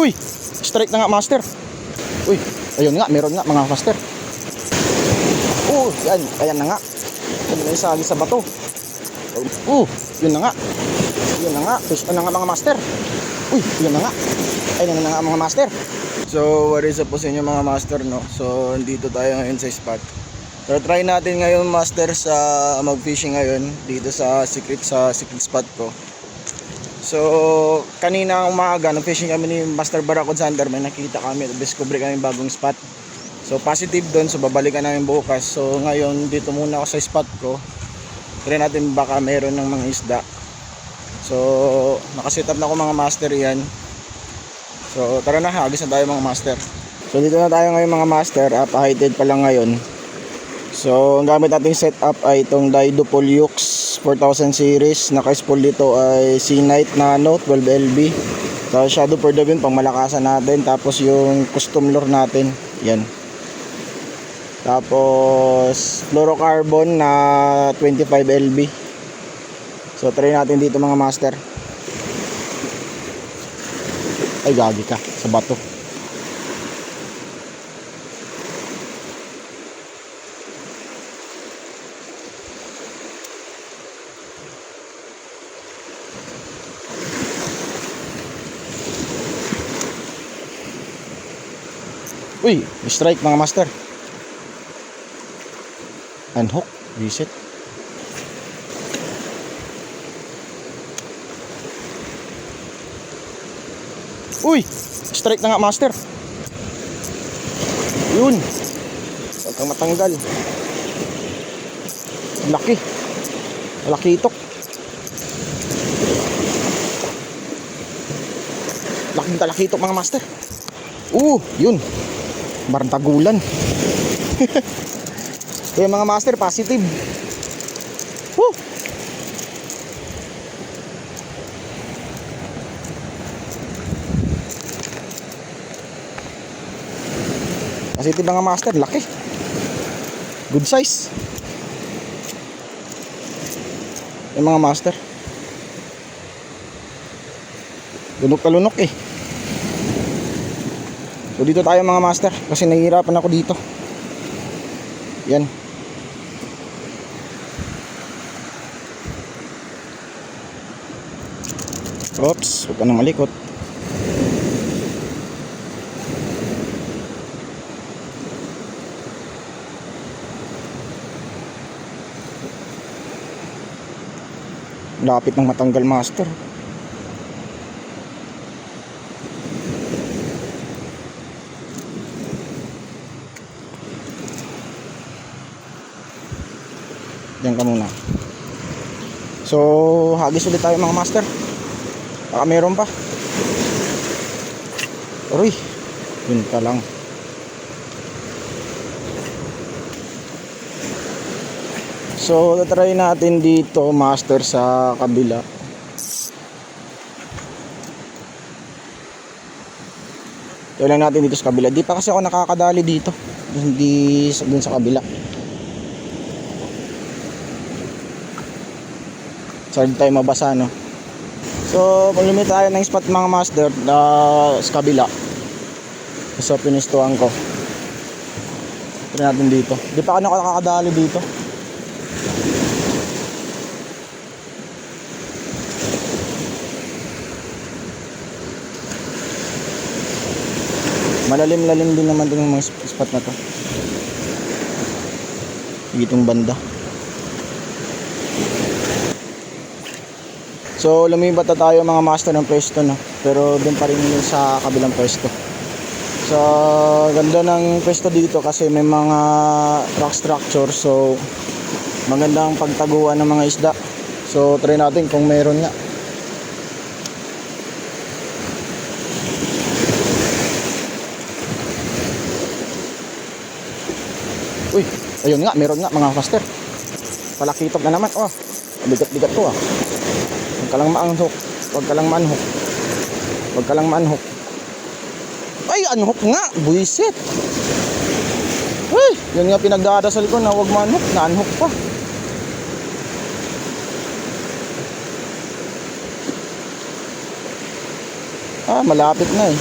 Uy, strike na nga master. Uy, ayun nga, meron nga mga master. Yan, ayan na nga. Yan na isagi sa bato. Yun na nga. Yun na nga, fish na nga mga master. Uy, yun na nga. Ayun na nga mga master. So, what is up po sa inyo mga master, no? So, dito tayo ngayon sa spot. So, try natin ngayon master sa mag-fishing ngayon dito sa secret spot ko. So, kanina umaga nag-fishing kami ni Master Baracod Sander, may nakita kami, discover kami bagong spot. So, positive doon, so babalikan namin bukas. So, ngayon dito muna ako sa spot ko. Try natin baka meron ng mga isda. So, nakaset up na ako mga master yan. So, tara na, hagis na tayo mga master. So, dito na tayo ngayon mga master, up-heighted pa lang ngayon. So, ang gamit nating setup ay itong Dido Polyux 4000 series. Naka-spool dito ay C-Night Nano 12LB. So, shadow for the wind, pang malakasan natin. Tapos yung custom lure natin, yan. Tapos fluorocarbon na 25LB. So, try natin dito mga master. Ay, gagi ka sa bato. Uy, strike mga master. Unhook, reset. Uy, strike na nga master. Yun. Huwag kang matanggal. Laki. Laki itok. Laki itok mga master. Yun. Bartagulan. Kaya mga master, positive. Positive mga master, laki. Good size. Yung mga master. Lunok ka lunok eh. So dito tayo mga master, kasi nahihirapan ako dito. Yan. Oops, huwag ka nang malikot. Lapit ng matanggal master. Diyan ka muna. So, hagis ulit tayo mga master. Baka meron pa. Uy, yun pa lang. So, try natin dito master sa kabila. Try lang natin dito sa kabila. Di pa kasi ako nakakadali dito. Hindi dun sa kabila. Saan tayo mabasa, no? So, kung lumit tayo ng spot mga master sa kabila. So, pinistuhan ko. Try natin dito. Di pa ako nakakadali dito. Malalim-lalim din naman din yung mga spot na to. Itong banda. So, lumibat na tayo mga master ng pwesto, no? Pero doon pa rin yun sa kabilang pwesto. So, ganda ng pwesto dito kasi may mga rock structure. So, magandang pagtaguan ng mga isda. So, try natin kung meron nga. Uy, ayun nga, meron nga mga master. Palakitok na naman. Bigat-bigat to ah. Huwag ka lang ma-unhook. Huwag ka lang ma-unhook. Huwag ka lang ma-unhook. Ay, unhook nga. Buisit. Uy, yun nga pinagdadasal ko na huwag ma-unhook. Na-unhook pa. Malapit na eh.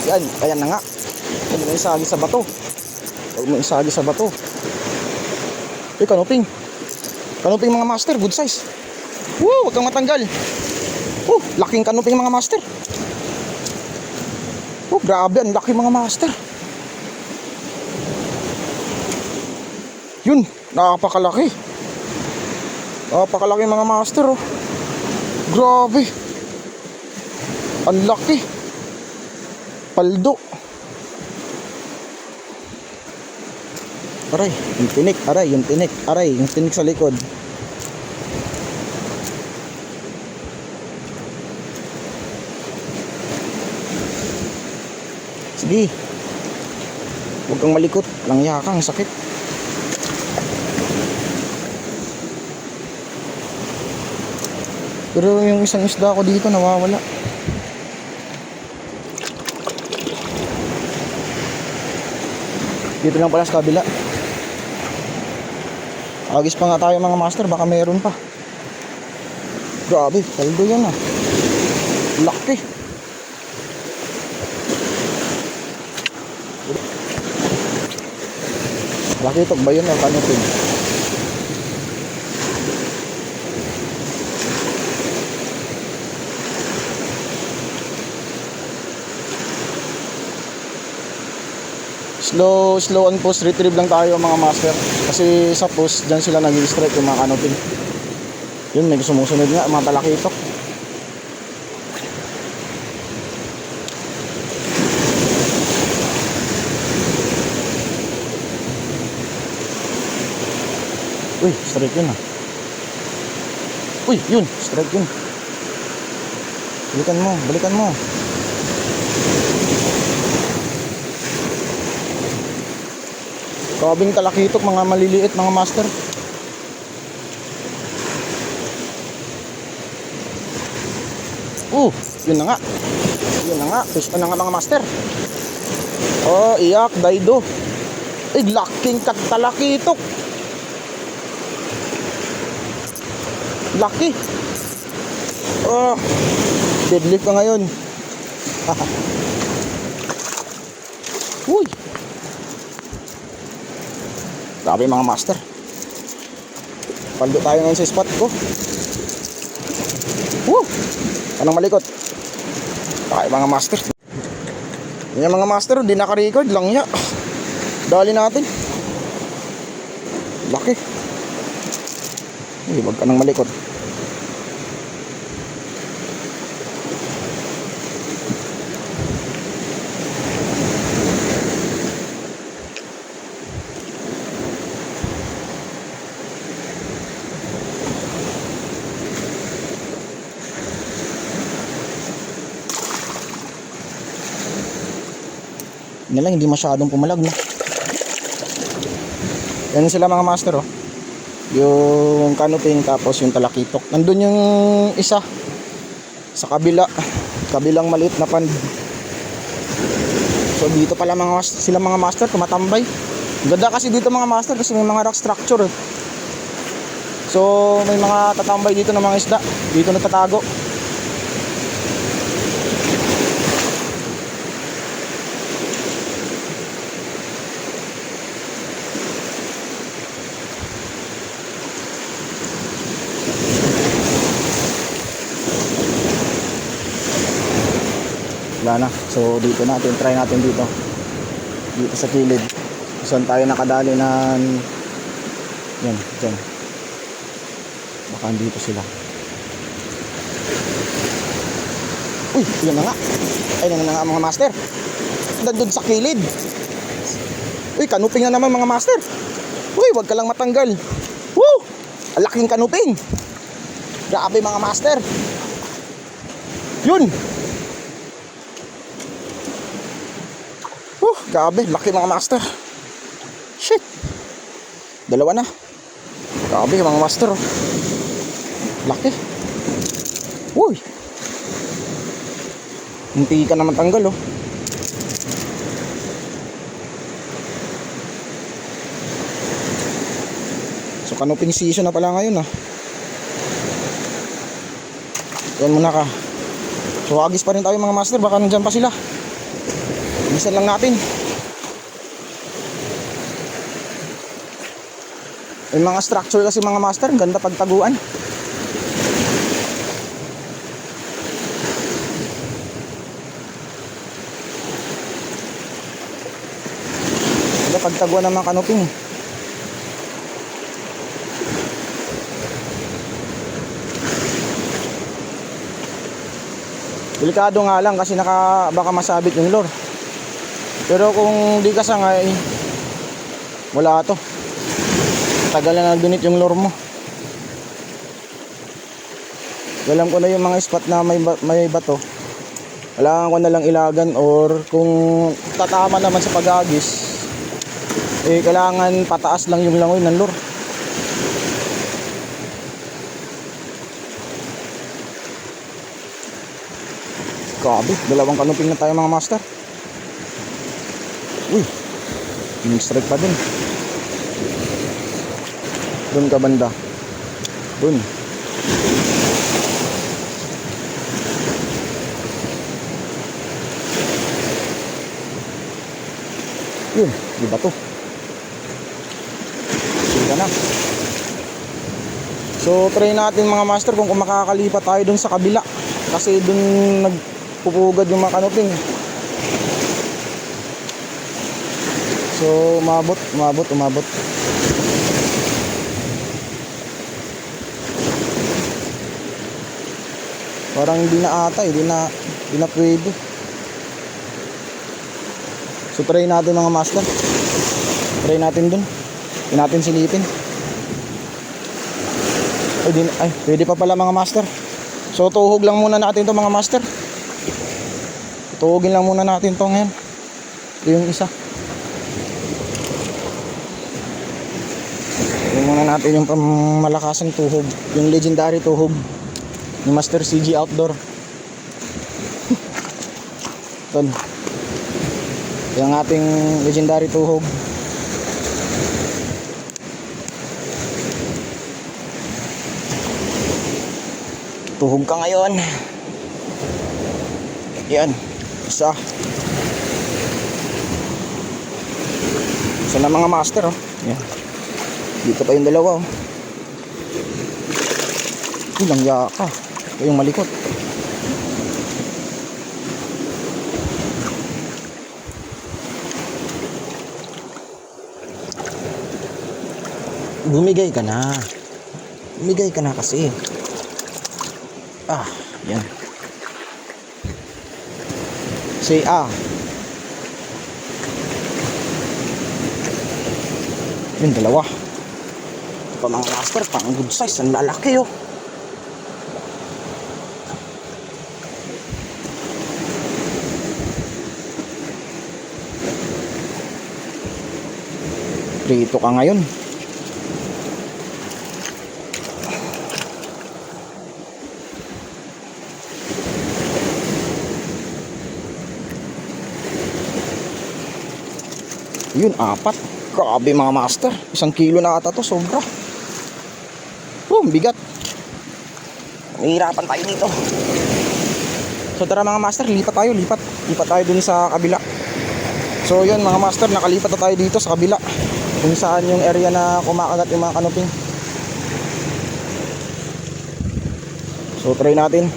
Yan, ayan na nga. Huwag mo isagi sa bato. Huwag mo isagi sa bato. Kanuping. Kanuping mga master, good size. Woo, huwag kang matanggal. Laking kanuping mga master. Grabe, ang laki mga master. Yun, napakalaki. Napakalaki mga master, oh. Grabe. Ang laki. Paldo. Aray, yung tinik, aray, yung tinik, aray, yung tinik sa likod. Sige. Huwag kang malikot, langya kang sakit. Pero yung isang isda ko dito nawawala. Dito lang pala sa kabila. Agis pa nga tayo mga master, baka meron pa. Grabe, paldo yan ah. Laki. Laki ito ba yun o kanupin? Slow and post retrieve lang tayo mga master. Kasi sa post, dyan sila nag-strike yung mga kanupin. Yun, may sumusunod nga, mga talakitok. Uy, strike yun ah. Uy, yun, strike yun. Balikan mo, balikan mo. Kabing talakitok, mga maliliit mga master. Yun na nga. Yun na nga, fish on na nga mga master. Iyak, daido. Laking katalakitok. Laki. Deadlift ka ngayon. Uy. Grabe mga master. Paldo tayo ngayon sa spot ko. Anong malikot? Ay mga master. Yan mga master, di naka-record lang ya. Dali natin. Laki. Wag ka nang malikot. Yan lang, hindi masyadong pumalag na. Yan sila mga master oh. Yung kanuping tapos yung talakitok. Nandun yung isa sa kabilang maliit na pond. So dito pala sila mga master tumatambay. Ganda kasi dito mga master kasi may mga rock structure eh. So may mga tatambay dito ng mga isda. Dito natatago. Wala na. So dito natin, try natin dito sa kilid. Saan tayo nakadali ng yan, dyan. Baka dito sila. Yun na nga. Ayun na nga mga master. Nandun sa kilid. Kanuping na naman mga master. Wag ka lang matanggal. Ang laking kanuping. Grabe mga master. Yun. Grabe, laki mga master. Shit. Dalawa na. Grabe mga master. Laki. Hindi ka naman tanggal oh. So kanuping season na pala ngayon ah. Yan muna ka. So agis pa rin tayo mga master, baka nandyan pa sila. Bilisan lang natin. Yung mga structure kasi mga master, ganda pagtaguan. Ganda pagtaguan ng mga kanoping. Delikado nga lang kasi baka masabit yung lure. Pero kung di ka sangay, wala to. Tagal na nagdunit yung lure mo. Alam ko na yung mga spot na may bato. Kailangan ko na lang ilagan, or kung tatama naman sa pag-agis, kailangan pataas lang yung langoy ng lure. Grabe, dalawang kanuping na tayo mga master. Uy, strike pa din. Doon ka banda. Doon. Yun, di ba to? Sige na. So try natin mga master kung makakalipat tayo doon sa kabila. Kasi doon nagpupugad yung mga kanuping. So umabot. Parang hindi na ata, hindi na pwede. So try natin mga master. Try natin dun. Hindi natin silipin. Ay, pwede pa pala mga master. So tuhog lang muna natin to mga master. Tuhogin lang muna natin to ngayon. Ito yung isa. Ito muna natin yung pamalakasang tuhog. Yung legendary tuhog ni Master CG Outdoor. Ito yung ating legendary tuhog. Tuhog ka ngayon. Yan, isa na mga master, oh. Yan. Dito pa yung dalawa, oh. Ilang yaka. Ito yung malikot. Bumigay ka na. Bumigay ka na kasi. Yan. Say Yung dalawa. Ito pa mga master, pang good size. Ang lalaki, oh. Prito ka ngayon. Yun, 4. Grabe mga master. 1 kilo na ata to, sobra. Bigat. Mahirapan tayo dito. So tara mga master, lipat tayo. Lipat tayo dun sa kabila. So yun mga master, nakalipat na tayo dito sa kabila, kung saan yung area na kumakagat yung mga kanuping. So try natin.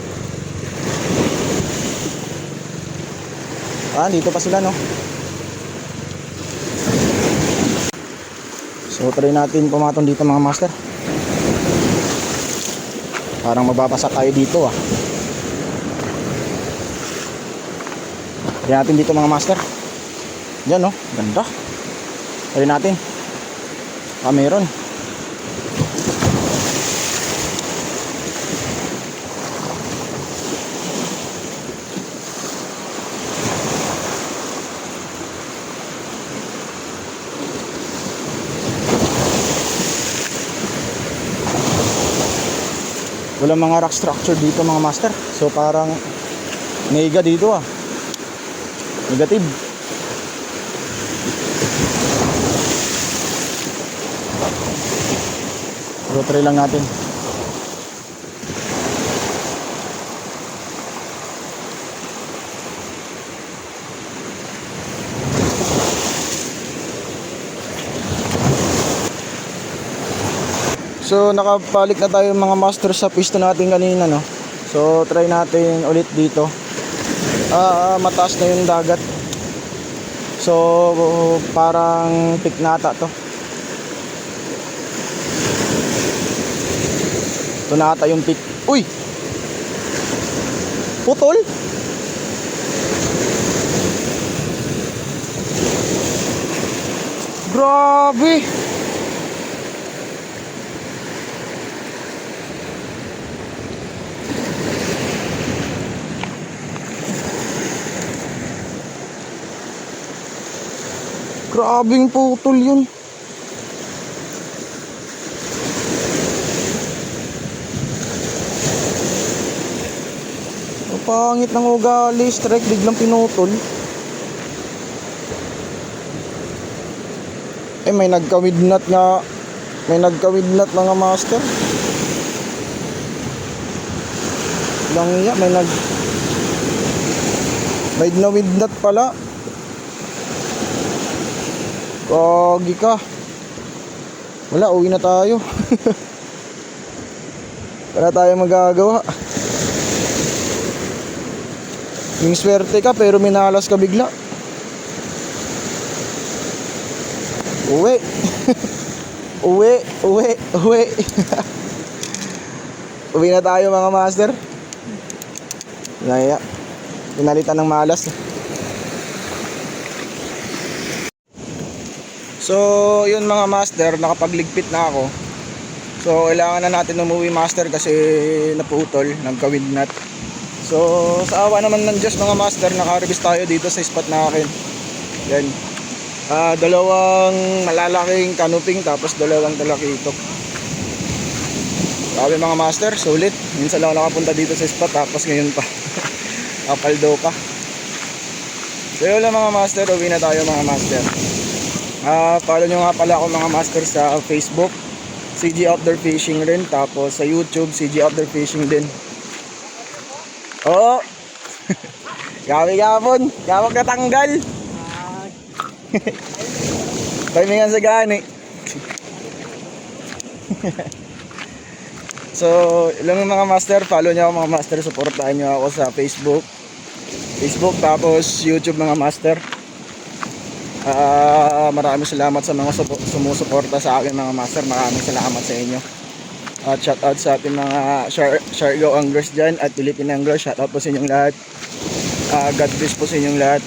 Dito pa sila, no? So try natin pumatong dito mga master. Parang mababasa tayo dito, Try natin dito mga master. Yan, no? Ganda. Try natin. Meron. Walang mga rock structure dito mga master. So parang nega dito, negative. So try lang natin. So nakabalik na tayo mga master sa pwesto natin kanina, no. So try natin ulit dito. Mataas na yung dagat. So parang piknata to. Ito na ata yung pik. Uy! Putol! Grabe! Grabing putol yun. Ang pangit ng ugali, strike biglang pinutol. May nagka-widnut nga. May nagka-widnut mga master. Lang iya, may na-widnut pala. Kagi ka. Wala, uwi na tayo. Wala tayong magagawa. Yung swerte ka pero minalas ka bigla. Uwi. Uwi. Uwi na tayo mga master. Naya. Pinalitan ng malas. So, yun mga master, nakapagligpit na ako. So, kailangan na natin umuwi master kasi naputol, nagka-widnut. So, sa awa naman ng Diyos mga master, naka-release tayo dito sa spot na akin. Yan. Dalawang malalaking canoping tapos dalawang talakitok. Sabi mga master, sulit. Minsan lang ako nakapunta dito sa spot tapos ngayon pa. Kapaldo pa. So yun lang mga master, uwi na tayo mga master. Follow nyo nga pala ako mga master sa Facebook, CG Outdoor Fishing rin. Tapos sa YouTube, CG Outdoor Fishing din. Oo. Gabi gabon, gawag na tanggal. Timingan sa gani. So, ilang mga master, follow nyo ako mga master, supportahan nyo ako sa Facebook, tapos YouTube mga master. Maraming salamat sa mga sumusuporta sa akin mga master. Maraming salamat sa inyo. At shoutout sa ating mga Shargo Anglers dyan at Philippine Anglers. Shoutout po sa inyong lahat. God bless po sa inyong lahat.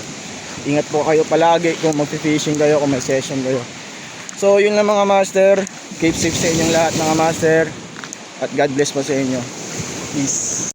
Ingat po kayo palagi kung mag-fishing kayo, kung may session kayo. So yun lang mga master. Keep safe sa inyong lahat mga master. At God bless po sa inyo. Peace.